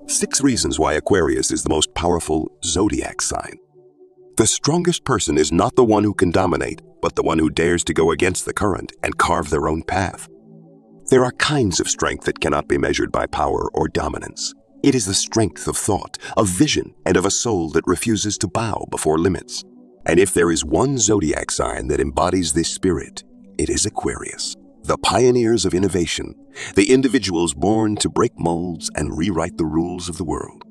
6 reasons why Aquarius is the most powerful zodiac sign. The strongest person is not the one who can dominate, but the one who dares to go against the current and carve their own path. There are kinds of strength that cannot be measured by power or dominance. It is the strength of thought, of vision, and of a soul that refuses to bow before limits. And if there is one zodiac sign that embodies this spirit, it is Aquarius. The pioneers of innovation, the individuals born to break molds and rewrite the rules of the world.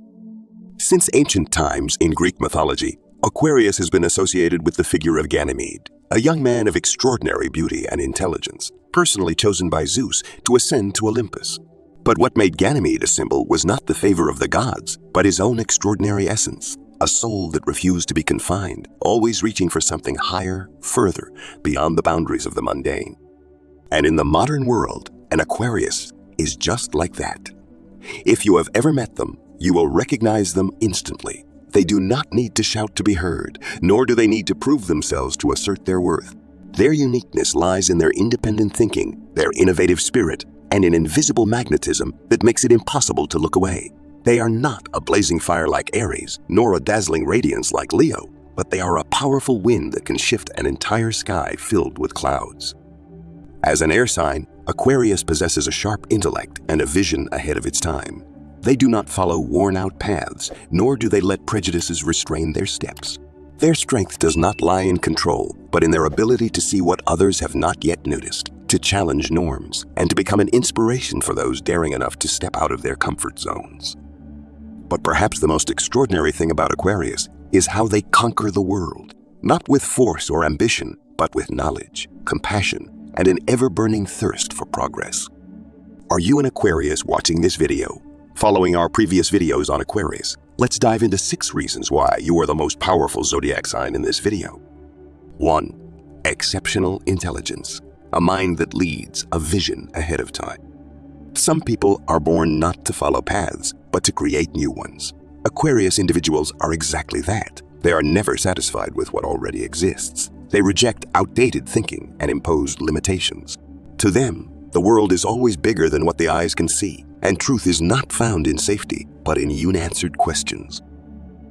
Since ancient times in Greek mythology, Aquarius has been associated with the figure of Ganymede, a young man of extraordinary beauty and intelligence, personally chosen by Zeus to ascend to Olympus. But what made Ganymede a symbol was not the favor of the gods, but his own extraordinary essence, a soul that refused to be confined, always reaching for something higher, further, beyond the boundaries of the mundane. And in the modern world, an Aquarius is just like that. If you have ever met them, you will recognize them instantly. They do not need to shout to be heard, nor do they need to prove themselves to assert their worth. Their uniqueness lies in their independent thinking, their innovative spirit, and an invisible magnetism that makes it impossible to look away. They are not a blazing fire like Aries, nor a dazzling radiance like Leo, but they are a powerful wind that can shift an entire sky filled with clouds. As an air sign, Aquarius possesses a sharp intellect and a vision ahead of its time. They do not follow worn-out paths, nor do they let prejudices restrain their steps. Their strength does not lie in control, but in their ability to see what others have not yet noticed, to challenge norms, and to become an inspiration for those daring enough to step out of their comfort zones. But perhaps the most extraordinary thing about Aquarius is how they conquer the world, not with force or ambition, but with knowledge, compassion, and an ever-burning thirst for progress. Are you an Aquarius watching this video? Following our previous videos on Aquarius, let's dive into 6 reasons why you are the most powerful zodiac sign in this video. 1. Exceptional intelligence. A mind that leads, a vision ahead of time. Some people are born not to follow paths, but to create new ones. Aquarius individuals are exactly that. They are never satisfied with what already exists. They reject outdated thinking and impose limitations. To them, the world is always bigger than what the eyes can see, and truth is not found in safety, but in unanswered questions.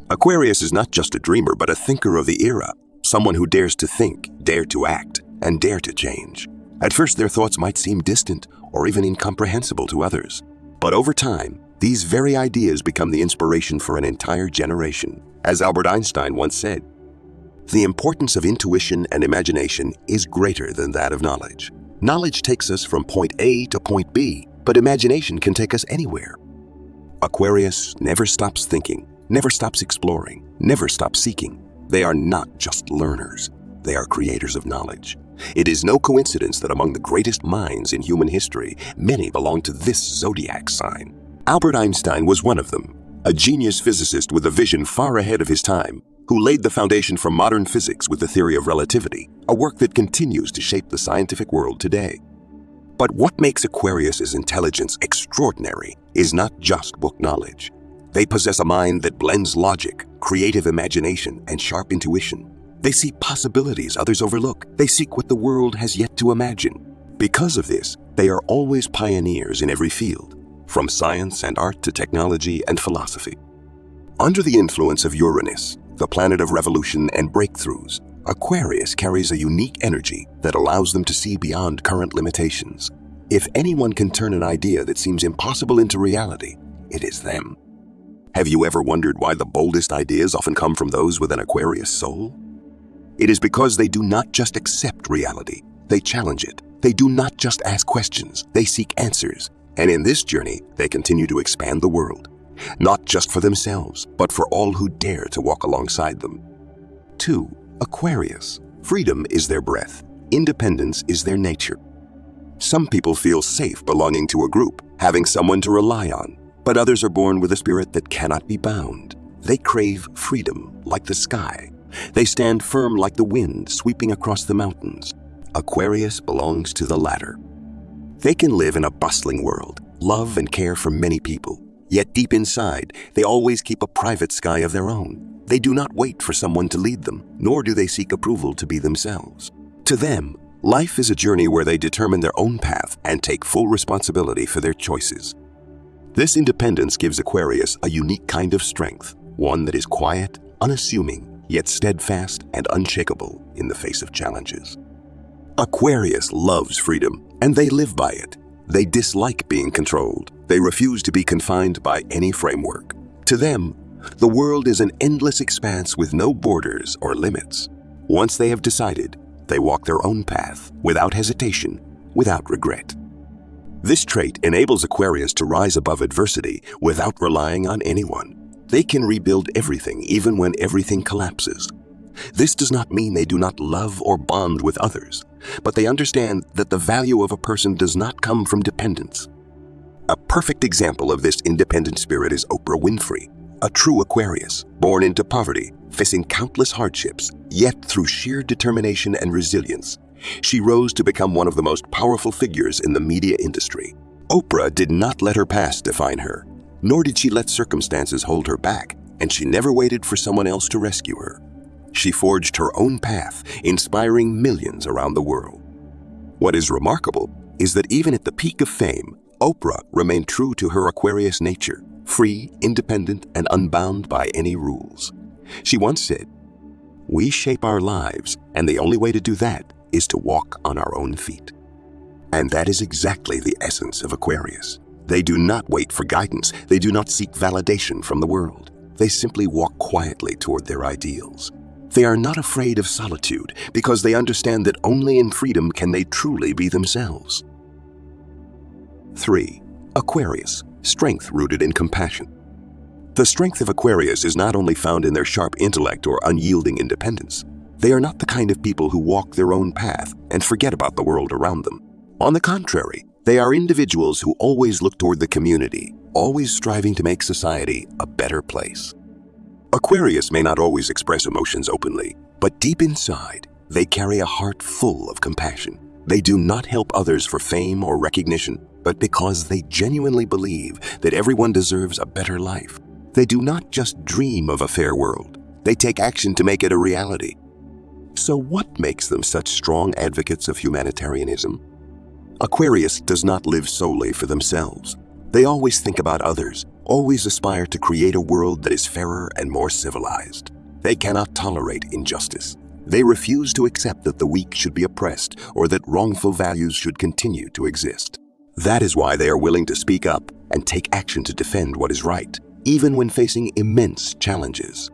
Aquarius is not just a dreamer, but a thinker of the era, someone who dares to think, dare to act, and dare to change. At first, their thoughts might seem distant or even incomprehensible to others. But over time, these very ideas become the inspiration for an entire generation. As Albert Einstein once said, "The importance of intuition and imagination is greater than that of knowledge. Knowledge takes us from point A to point B, but imagination can take us anywhere." Aquarius never stops thinking, never stops exploring, never stops seeking. They are not just learners. They are creators of knowledge. It is no coincidence that among the greatest minds in human history, many belong to this zodiac sign. Albert Einstein was one of them, a genius physicist with a vision far ahead of his time, who laid the foundation for modern physics with the theory of relativity, a work that continues to shape the scientific world today. But what makes Aquarius's intelligence extraordinary is not just book knowledge. They possess a mind that blends logic, creative imagination, and sharp intuition. They see possibilities others overlook. They seek what the world has yet to imagine. Because of this, they are always pioneers in every field, from science and art to technology and philosophy. Under the influence of Uranus, the planet of revolution and breakthroughs, Aquarius carries a unique energy that allows them to see beyond current limitations. If anyone can turn an idea that seems impossible into reality, it is them. Have you ever wondered why the boldest ideas often come from those with an Aquarius soul? It is because they do not just accept reality, they challenge it. They do not just ask questions, they seek answers. And in this journey, they continue to expand the world, not just for themselves, but for all who dare to walk alongside them. 2. Aquarius. Freedom is their breath. Independence is their nature. Some people feel safe belonging to a group, having someone to rely on, but others are born with a spirit that cannot be bound. They crave freedom like the sky. They stand firm like the wind sweeping across the mountains. Aquarius belongs to the latter. They can live in a bustling world, love and care for many people, yet deep inside, they always keep a private sky of their own. They do not wait for someone to lead them, nor do they seek approval to be themselves. To them, life is a journey where they determine their own path and take full responsibility for their choices. This independence gives Aquarius a unique kind of strength, one that is quiet, unassuming, yet steadfast and unshakable in the face of challenges. Aquarius loves freedom, and they live by it. They dislike being controlled. They refuse to be confined by any framework. To them, the world is an endless expanse with no borders or limits. Once they have decided, they walk their own path, without hesitation, without regret. This trait enables Aquarius to rise above adversity without relying on anyone. They can rebuild everything even when everything collapses. This does not mean they do not love or bond with others, but they understand that the value of a person does not come from dependence. A perfect example of this independent spirit is Oprah Winfrey, a true Aquarius, born into poverty, facing countless hardships, yet through sheer determination and resilience, she rose to become one of the most powerful figures in the media industry. Oprah did not let her past define her, nor did she let circumstances hold her back, and she never waited for someone else to rescue her. She forged her own path, inspiring millions around the world. What is remarkable is that even at the peak of fame, Oprah remained true to her Aquarius nature, free, independent, and unbound by any rules. She once said, "We shape our lives, and the only way to do that is to walk on our own feet." And that is exactly the essence of Aquarius. They do not wait for guidance. They do not seek validation from the world. They simply walk quietly toward their ideals. They are not afraid of solitude because they understand that only in freedom can they truly be themselves. 3. Aquarius, strength rooted in compassion. The strength of Aquarius is not only found in their sharp intellect or unyielding independence. They are not the kind of people who walk their own path and forget about the world around them. On the contrary, they are individuals who always look toward the community, always striving to make society a better place. Aquarius may not always express emotions openly, but deep inside, they carry a heart full of compassion. They do not help others for fame or recognition, but because they genuinely believe that everyone deserves a better life. They do not just dream of a fair world. They take action to make it a reality. So what makes them such strong advocates of humanitarianism? Aquarius does not live solely for themselves. They always think about others, always aspire to create a world that is fairer and more civilized. They cannot tolerate injustice. They refuse to accept that the weak should be oppressed or that wrongful values should continue to exist. That is why they are willing to speak up and take action to defend what is right, even when facing immense challenges.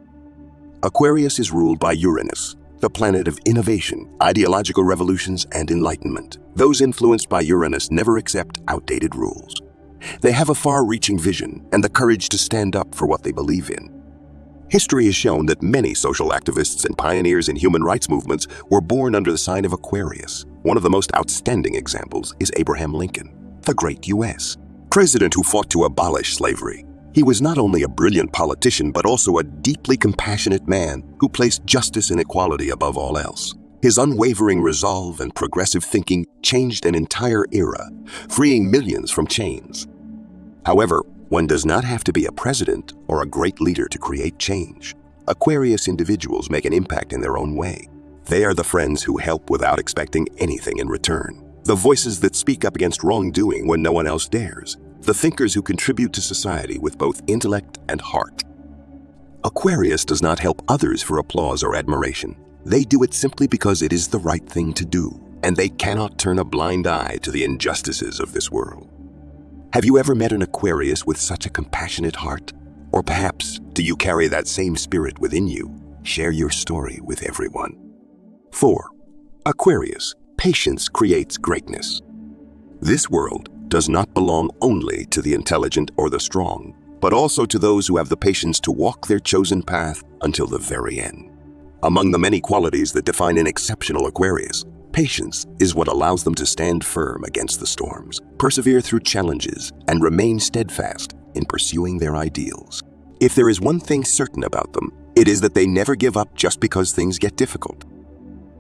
Aquarius is ruled by Uranus, the planet of innovation, ideological revolutions, and enlightenment. Those influenced by Uranus never accept outdated rules. They have a far-reaching vision and the courage to stand up for what they believe in. History has shown that many social activists and pioneers in human rights movements were born under the sign of Aquarius. One of the most outstanding examples is Abraham Lincoln, the great U.S. president who fought to abolish slavery. He was not only a brilliant politician, but also a deeply compassionate man who placed justice and equality above all else. His unwavering resolve and progressive thinking changed an entire era, freeing millions from chains. However, one does not have to be a president or a great leader to create change. Aquarius individuals make an impact in their own way. They are the friends who help without expecting anything in return. The voices that speak up against wrongdoing when no one else dares. The thinkers who contribute to society with both intellect and heart. Aquarius does not help others for applause or admiration. They do it simply because it is the right thing to do, and they cannot turn a blind eye to the injustices of this world. Have you ever met an Aquarius with such a compassionate heart? Or perhaps, do you carry that same spirit within you? Share your story with everyone. 4. Aquarius, patience creates greatness. This world does not belong only to the intelligent or the strong, but also to those who have the patience to walk their chosen path until the very end. Among the many qualities that define an exceptional Aquarius, patience is what allows them to stand firm against the storms, persevere through challenges, and remain steadfast in pursuing their ideals. If there is one thing certain about them, it is that they never give up just because things get difficult.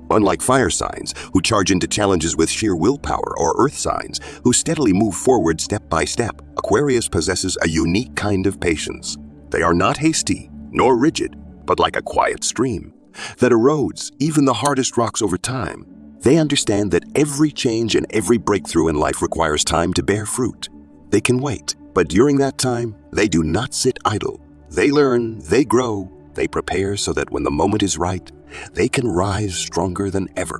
Unlike fire signs, who charge into challenges with sheer willpower, or earth signs, who steadily move forward step by step, Aquarius possesses a unique kind of patience. They are not hasty, nor rigid, but like a quiet stream that erodes even the hardest rocks over time. They understand that every change and every breakthrough in life requires time to bear fruit. They can wait, But during that time, they do not sit idle. They learn, they grow, they prepare so that when the moment is right, they can rise stronger than ever.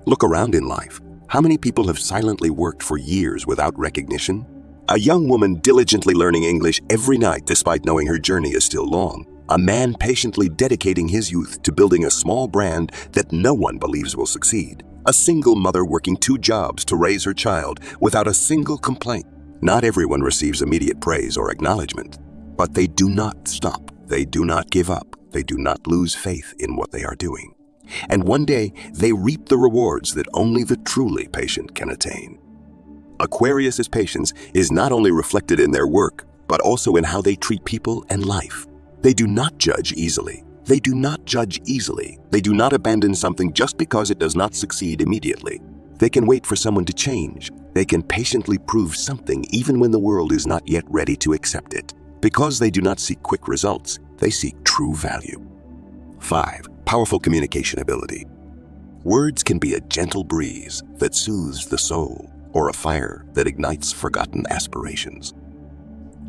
Look around in life. How many people have silently worked for years without recognition? A young woman diligently learning English every night despite knowing her journey is still long. A man patiently dedicating his youth to building a small brand that no one believes will succeed. A single mother working 2 jobs to raise her child without a single complaint. Not everyone receives immediate praise or acknowledgement, but they do not stop. They do not give up. They do not lose faith in what they are doing. And one day, they reap the rewards that only the truly patient can attain. Aquarius's patience is not only reflected in their work, but also in how they treat people and life. They do not judge easily. They do not judge easily. They do not abandon something just because it does not succeed immediately. They can wait for someone to change. They can patiently prove something even when the world is not yet ready to accept it. Because they do not seek quick results, they seek true value. 5. Powerful communication ability. Words can be a gentle breeze that soothes the soul, or a fire that ignites forgotten aspirations.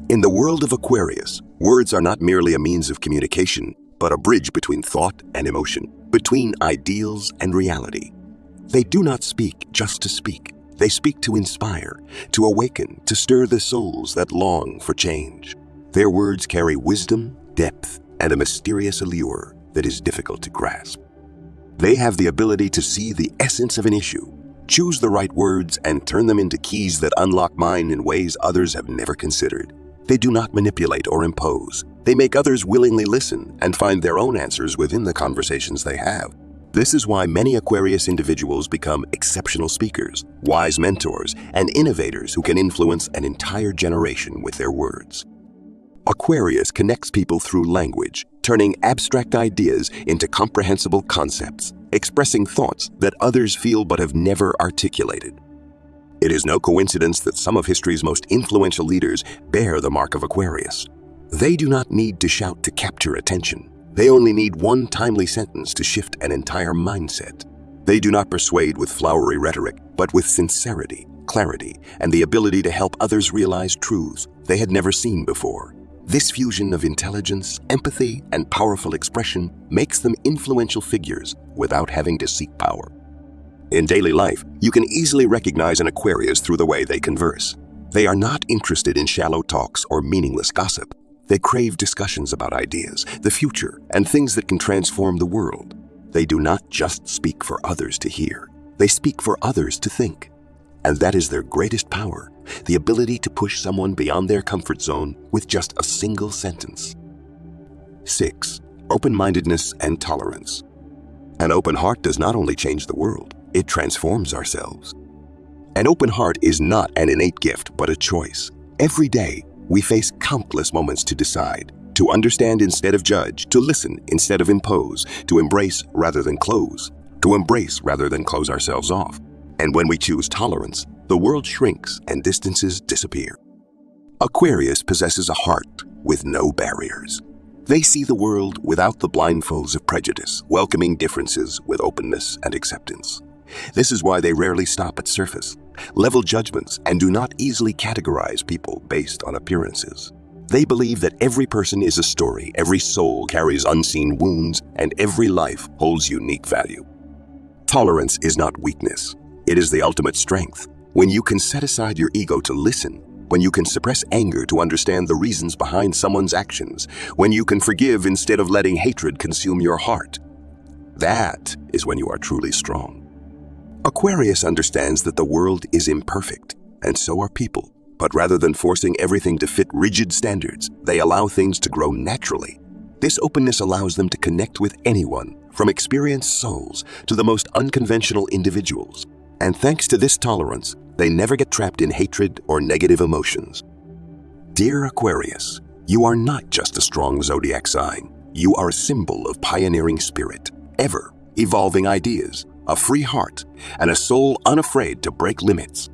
In the world of Aquarius, words are not merely a means of communication, but a bridge between thought and emotion, between ideals and reality. They do not speak just to speak. They speak to inspire, to awaken, to stir the souls that long for change. Their words carry wisdom, depth, and a mysterious allure that is difficult to grasp. They have the ability to see the essence of an issue, choose the right words, and turn them into keys that unlock mind in ways others have never considered. They do not manipulate or impose. They make others willingly listen and find their own answers within the conversations they have. This is why many Aquarius individuals become exceptional speakers, wise mentors, and innovators who can influence an entire generation with their words. Aquarius connects people through language, turning abstract ideas into comprehensible concepts, expressing thoughts that others feel but have never articulated. It is no coincidence that some of history's most influential leaders bear the mark of Aquarius. They do not need to shout to capture attention. They only need one timely sentence to shift an entire mindset. They do not persuade with flowery rhetoric, but with sincerity, clarity, and the ability to help others realize truths they had never seen before. This fusion of intelligence, empathy, and powerful expression makes them influential figures without having to seek power. In daily life, you can easily recognize an Aquarius through the way they converse. They are not interested in shallow talks or meaningless gossip. They crave discussions about ideas, the future, and things that can transform the world. They do not just speak for others to hear. They speak for others to think. And that is their greatest power, the ability to push someone beyond their comfort zone with just a single sentence. 6. Open-mindedness and tolerance. An open heart does not only change the world, it transforms ourselves. An open heart is not an innate gift, but a choice. Every day, we face countless moments to decide, to understand instead of judge, to listen instead of impose, to embrace rather than close, to embrace rather than close ourselves off. And when we choose tolerance, the world shrinks and distances disappear. Aquarius possesses a heart with no barriers. They see the world without the blindfolds of prejudice, welcoming differences with openness and acceptance. This is why they rarely stop at surface, level judgments, and do not easily categorize people based on appearances. They believe that every person is a story, every soul carries unseen wounds, and every life holds unique value. Tolerance is not weakness. It is the ultimate strength. When you can set aside your ego to listen, when you can suppress anger to understand the reasons behind someone's actions, when you can forgive instead of letting hatred consume your heart, that is when you are truly strong. Aquarius understands that the world is imperfect, and so are people. But rather than forcing everything to fit rigid standards, they allow things to grow naturally. This openness allows them to connect with anyone, from experienced souls to the most unconventional individuals. And thanks to this tolerance, they never get trapped in hatred or negative emotions. Dear Aquarius, you are not just a strong zodiac sign. You are a symbol of pioneering spirit, ever evolving ideas, a free heart, and a soul unafraid to break limits.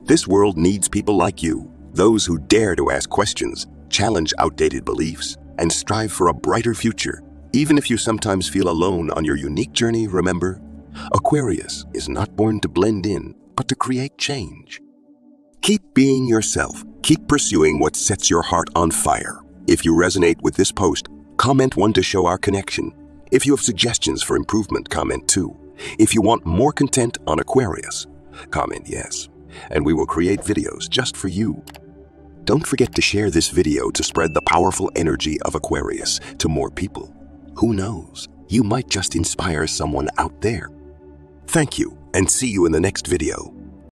This world needs people like you, those who dare to ask questions, challenge outdated beliefs, and strive for a brighter future. Even if you sometimes feel alone on your unique journey, remember, Aquarius is not born to blend in, but to create change. Keep being yourself. Keep pursuing what sets your heart on fire. If you resonate with this post, comment 1 to show our connection. If you have suggestions for improvement, comment 2. If you want more content on Aquarius, comment yes, and we will create videos just for you. Don't forget to share this video to spread the powerful energy of Aquarius to more people. Who knows, you might just inspire someone out there. Thank you, and see you in the next video.